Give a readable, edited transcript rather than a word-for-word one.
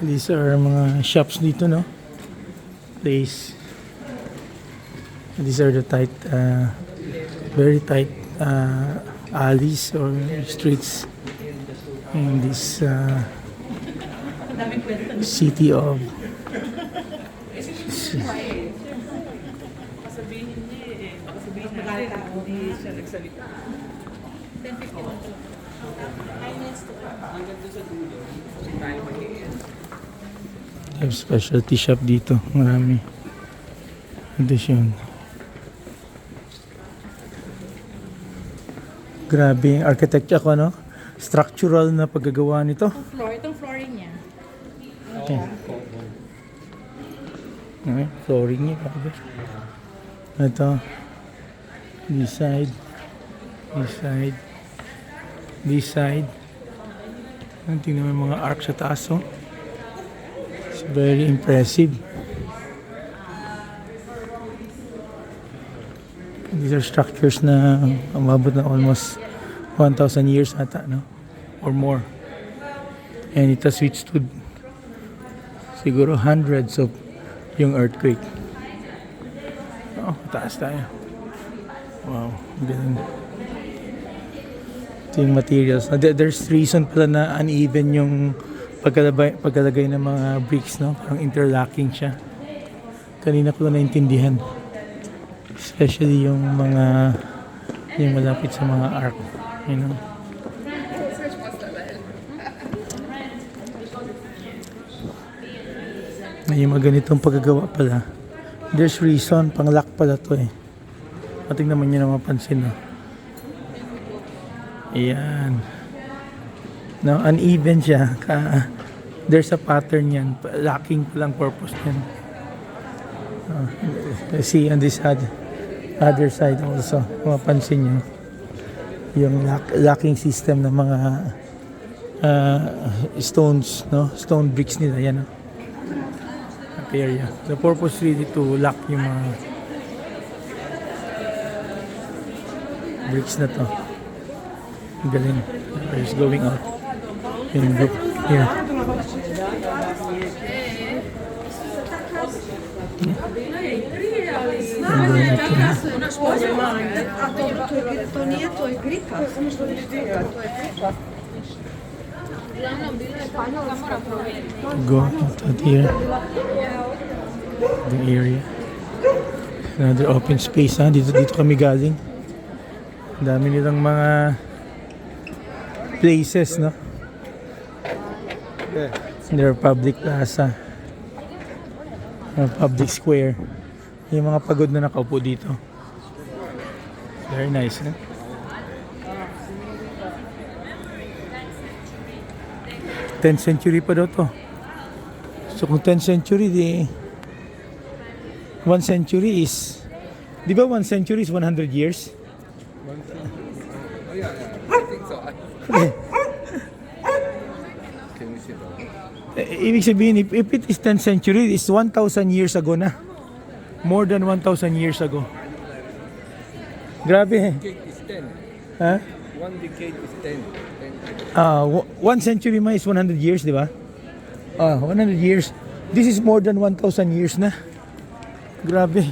These are mga shops dito, no? Place. These are the tight, very tight alleys or streets in this city of have specialty shop dito, marami addition. Grabe yung architecture ko, no? Structural na paggagawa nito. Itong flooring niya. Okay. Okay, flooring niya, grabe. Ito, this side, this side, this side. Tingnan mo yung mga arc sa taas, oh. It's very impressive. These are structures na umabot na almost 1,000 years ata, no? Or more. And it has withstood siguro hundreds of yung earthquake. Oh, taas tayo. Wow, ganun. Ito yung materials. There's reason pala na uneven yung pagkalagay ng mga bricks, no? Parang interlocking siya. Kanina ko na naintindihan. Especially yung mga yung malapit sa mga arc, you know. May mga ganitong paggagawa pala. There's reason, pang lock pala to eh. Pating naman nyo na mapansin, no? Ayan. No, uneven siya. There's a pattern yan. Locking palang purpose yan. See on this other side also, mapansin nyo yung locking system ng mga stones, no? Stone bricks nila, yan, no? Area. The purpose really to lock yung mga bricks na to. Galing. It's going out in group here. Go out here. The area. Another open space, ha. Dito kami galing. Dami nilang mga places, no? Their public plaza. Public square. Yung mga pagod na nakaupo dito. Very nice, no? Tenth century pa daw to. So kung 10th century, di 1 century is, di ba 1 century is 100 years? Oh yeah, I think so. Can we sit down? Ibig sabihin, if it is 10th century, it's 1,000 years ago na. More than 1,000 years ago. Grabe. Decade is 10. Ha? 1 decade is 10. 1 century ma is 100 years, di ba? 100 years. This is more than 1,000 years na. Grabe.